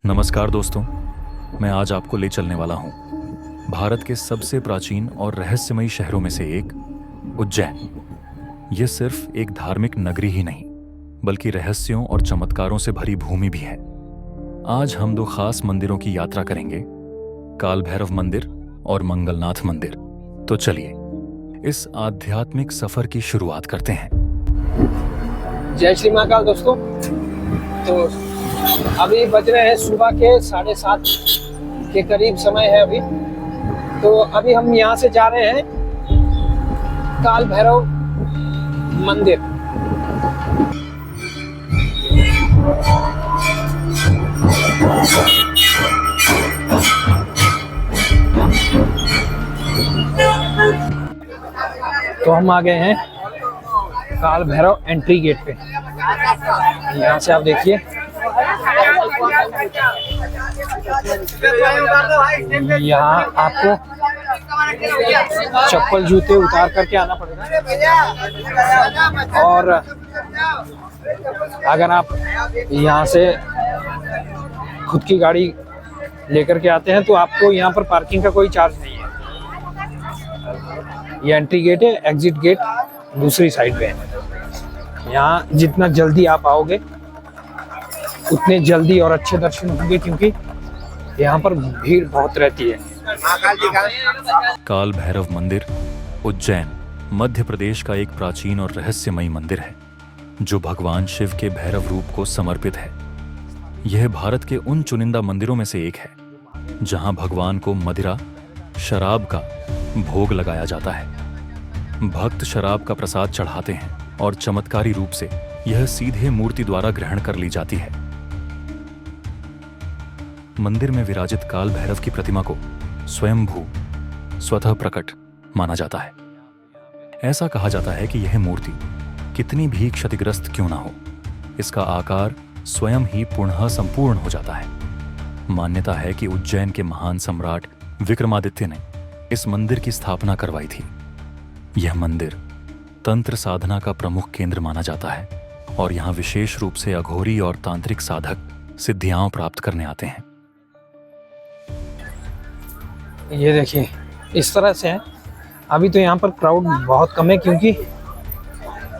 नमस्कार दोस्तों, मैं आज आपको ले चलने वाला हूँ भारत के सबसे प्राचीन और रहस्यमयी शहरों में से एक उज्जैन। यह सिर्फ एक धार्मिक नगरी ही नहीं, बल्कि रहस्यों और चमत्कारों से भरी भूमि भी है। आज हम दो खास मंदिरों की यात्रा करेंगे, काल भैरव मंदिर और मंगलनाथ मंदिर। तो चलिए इस आध्यात्मिक सफर की शुरुआत करते हैं। जय श्री महाकाल दोस्तों। तो अभी बज रहे हैं सुबह के 7:30 के करीब समय है अभी। तो अभी हम यहाँ से जा रहे हैं काल भैरव मंदिर। तो हम आ गए हैं काल भैरव एंट्री गेट पे। यहाँ से आप देखिए, यहाँ आपको चप्पल जूते उतार करके आना पड़ेगा। और अगर आप यहाँ से खुद की गाड़ी लेकर के आते हैं तो आपको यहाँ पर पार्किंग का कोई चार्ज नहीं है। ये एंट्री गेट है, एग्जिट गेट दूसरी साइड पे है। यहाँ जितना जल्दी आप आओगे उतने जल्दी और अच्छे दर्शन होंगे, क्योंकि यहाँ पर भीड़ बहुत रहती है। काल भैरव मंदिर उज्जैन मध्य प्रदेश का एक प्राचीन और रहस्यमयी मंदिर है, जो भगवान शिव के भैरव रूप को समर्पित है। यह भारत के उन चुनिंदा मंदिरों में से एक है जहां भगवान को मदिरा, शराब का भोग लगाया जाता है। भक्त शराब का प्रसाद चढ़ाते हैं और चमत्कारी रूप से यह सीधे मूर्ति द्वारा ग्रहण कर ली जाती है। मंदिर में विराजित काल भैरव की प्रतिमा को स्वयंभू, स्वतः प्रकट माना जाता है। ऐसा कहा जाता है कि यह मूर्ति कितनी भी क्षतिग्रस्त क्यों ना हो, इसका आकार स्वयं ही पुनः संपूर्ण हो जाता है। मान्यता है कि उज्जैन के महान सम्राट विक्रमादित्य ने इस मंदिर की स्थापना करवाई थी। यह मंदिर तंत्र साधना का प्रमुख केंद्र माना जाता है और यहाँ विशेष रूप से अघोरी और तांत्रिक साधक सिद्धियां प्राप्त करने आते हैं। ये देखिए, इस तरह से है। अभी तो यहाँ पर क्राउड बहुत कम है, क्योंकि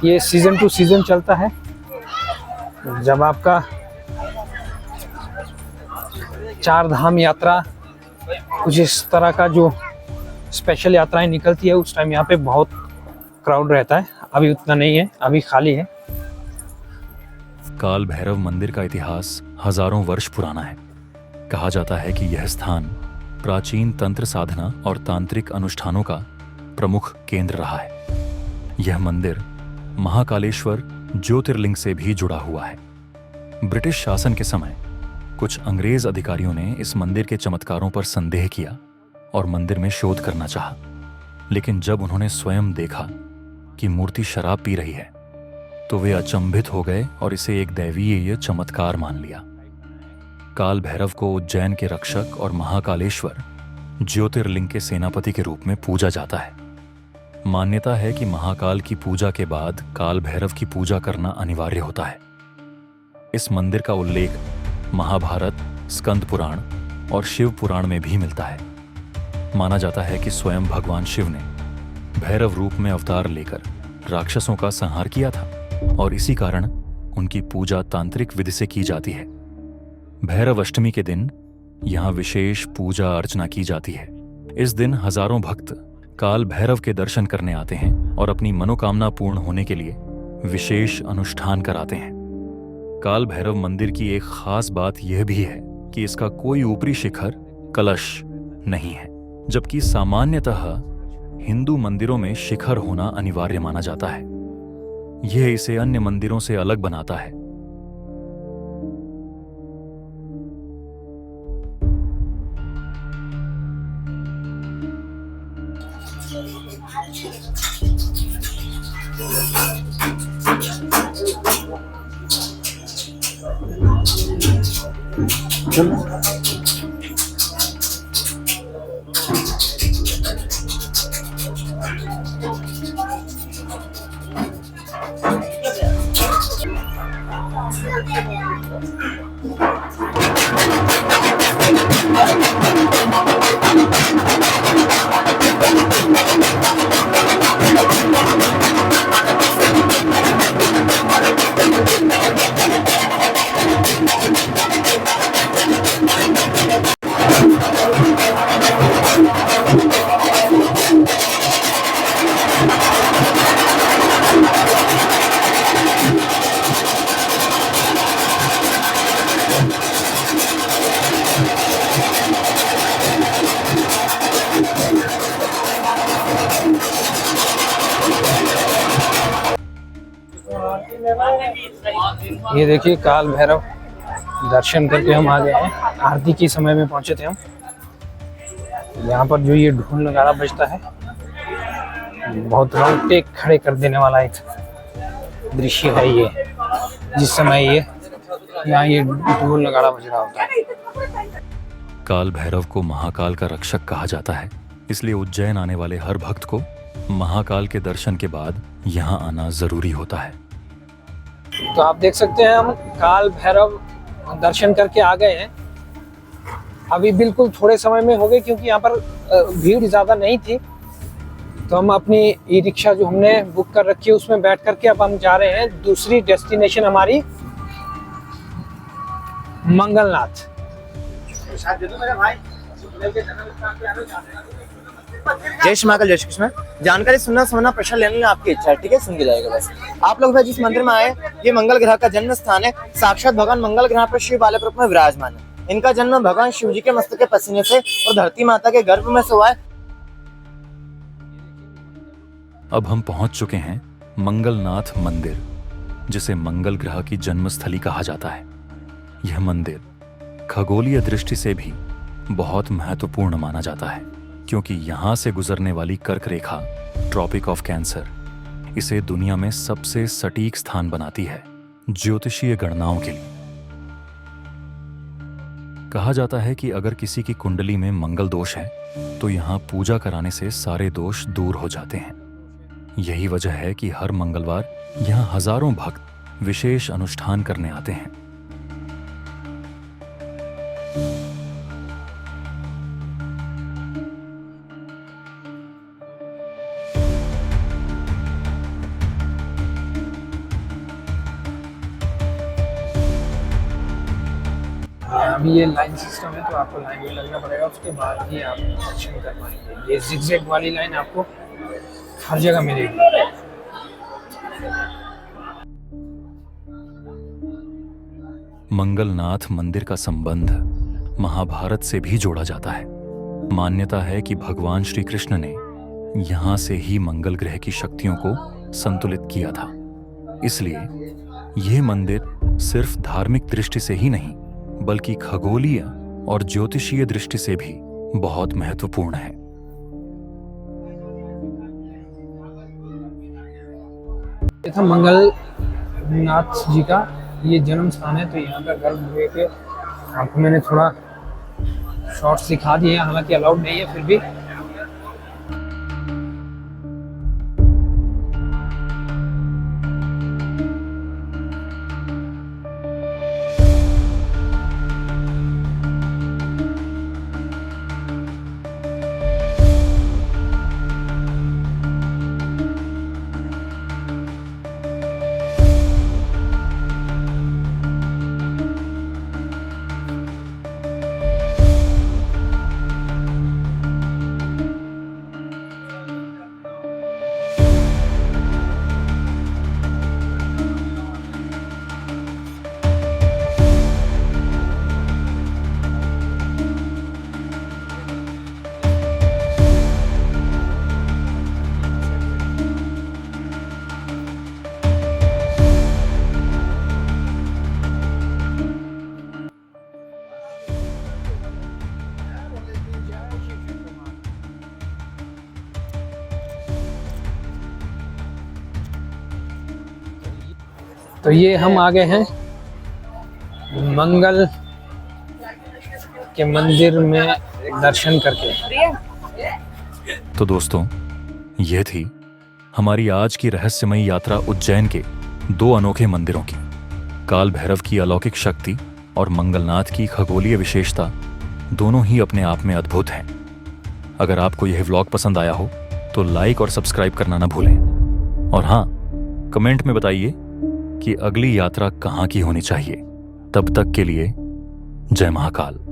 ये सीजन टू सीजन चलता है। जब आपका चार धाम यात्रा, कुछ इस तरह का जो स्पेशल यात्राएं निकलती है, उस टाइम यहाँ पे बहुत क्राउड रहता है। अभी उतना नहीं है, अभी खाली है। काल भैरव मंदिर का इतिहास हजारों वर्ष पुराना है। कहा जाता है कि यह स्थान प्राचीन तंत्र साधना और तांत्रिक अनुष्ठानों का प्रमुख केंद्र रहा है। यह मंदिर महाकालेश्वर ज्योतिर्लिंग से भी जुड़ा हुआ है। ब्रिटिश शासन के समय कुछ अंग्रेज अधिकारियों ने इस मंदिर के चमत्कारों पर संदेह किया और मंदिर में शोध करना चाहा, लेकिन जब उन्होंने स्वयं देखा कि मूर्ति शराब पी रही है तो वे अचंभित हो गए और इसे एक दैवीय चमत्कार मान लिया। काल भैरव को उज्जैन के रक्षक और महाकालेश्वर ज्योतिर्लिंग के सेनापति के रूप में पूजा जाता है। मान्यता है कि महाकाल की पूजा के बाद काल भैरव की पूजा करना अनिवार्य होता है। इस मंदिर का उल्लेख महाभारत, स्कंद पुराण और शिव पुराण में भी मिलता है। माना जाता है कि स्वयं भगवान शिव ने भैरव रूप में अवतार लेकर राक्षसों का संहार किया था और इसी कारण उनकी पूजा तांत्रिक विधि से की जाती है। भैरव अष्टमी के दिन यहाँ विशेष पूजा अर्चना की जाती है। इस दिन हजारों भक्त काल भैरव के दर्शन करने आते हैं और अपनी मनोकामना पूर्ण होने के लिए विशेष अनुष्ठान कराते हैं। काल भैरव मंदिर की एक खास बात यह भी है कि इसका कोई ऊपरी शिखर, कलश नहीं है, जबकि सामान्यतः हिंदू मंदिरों में शिखर होना अनिवार्य माना जाता है। यह इसे अन्य मंदिरों से अलग बनाता है। ये देखिए काल भैरव दर्शन करके हम आ गए हैं। आरती के समय में पहुंचे थे हम। यहाँ पर जो ये ढोल नगाड़ा बजता है, बहुत रोंगटे खड़े कर देने वाला एक दृश्य है ये। जिस समय ये यहाँ ये ढोल नगाड़ा बज रहा होता है। काल भैरव को महाकाल का रक्षक कहा जाता है, इसलिए उज्जैन आने वाले हर भक्त को महाकाल के दर्शन के बाद यहाँ आना जरूरी होता है। तो आप देख सकते हैं हम काल भैरव दर्शन करके आ गए हैं। अभी बिल्कुल थोड़े समय में हो गए, क्योंकि यहाँ पर भीड़ ज़्यादा नहीं थी। तो हम अपनी ई रिक्शा जो हमने बुक कर रखी है उसमें बैठ करके अब हम जा रहे हैं दूसरी डेस्टिनेशन हमारी मंगलनाथ। जय श्री महाकाल, जय श्री कृष्ण। जानकारी सुनना समझना प्रश्न लेने में आपकी इच्छा है, ठीक है, सुन के जाएगा बस। आप लोग भाई जिस मंदिर में आए, ये मंगल ग्रह का जन्म स्थान है। साक्षात भगवान मंगल ग्रह पर शिव बालक रूप में विराजमान है। इनका जन्म भगवान शिव जी के मस्तक के पसीने से और धरती माता के गर्भ में से हुआ है। अब हम पहुंच चुके हैं मंगलनाथ मंदिर, जिसे मंगल ग्रह की जन्मस्थली कहा जाता है। यह मंदिर खगोलीय दृष्टि से भी बहुत महत्वपूर्ण माना जाता है, क्योंकि यहां से गुजरने वाली कर्क रेखा, ट्रॉपिक ऑफ कैंसर, इसे दुनिया में सबसे सटीक स्थान बनाती है ज्योतिषीय गणनाओं के लिए। कहा जाता है कि अगर किसी की कुंडली में मंगल दोष है तो यहाँ पूजा कराने से सारे दोष दूर हो जाते हैं। यही वजह है कि हर मंगलवार यहाँ हजारों भक्त विशेष अनुष्ठान करने आते हैं। अभी ये लाइन सिस्टम है, तो आपको लाइन में लगना पड़ेगा, उसके बाद ही आप दर्शन कर पाएंगे। ये जिगजैग वाली लाइन आपको हर जगह मिलेगी। मंगलनाथ मंदिर का संबंध महाभारत से भी जोड़ा जाता है। मान्यता है कि भगवान श्री कृष्ण ने यहाँ से ही मंगल ग्रह की शक्तियों को संतुलित किया था। इसलिए यह मंदिर सिर्फ धार्मिक दृष्टि से ही नहीं, बल्कि खगोलीय और ज्योतिषीय दृष्टि से भी बहुत महत्वपूर्ण है। ये था मंगलनाथ जी का ये जन्म स्थान है। तो यहाँ पर गर्भगृह के आपको मैंने थोड़ा शॉर्ट्स दिखा दिए, हालांकि अलाउड नहीं है, फिर भी तो ये हम आ गए हैं मंगल के मंदिर में दर्शन करके। तो दोस्तों, यह थी हमारी आज की रहस्यमयी यात्रा उज्जैन के दो अनोखे मंदिरों की। काल भैरव की अलौकिक शक्ति और मंगलनाथ की खगोलीय विशेषता दोनों ही अपने आप में अद्भुत हैं। अगर आपको यह व्लॉग पसंद आया हो तो लाइक और सब्सक्राइब करना ना भूलें। और हाँ, कमेंट में बताइए कि अगली यात्रा कहाँ की होनी चाहिए। तब तक के लिए जय महाकाल।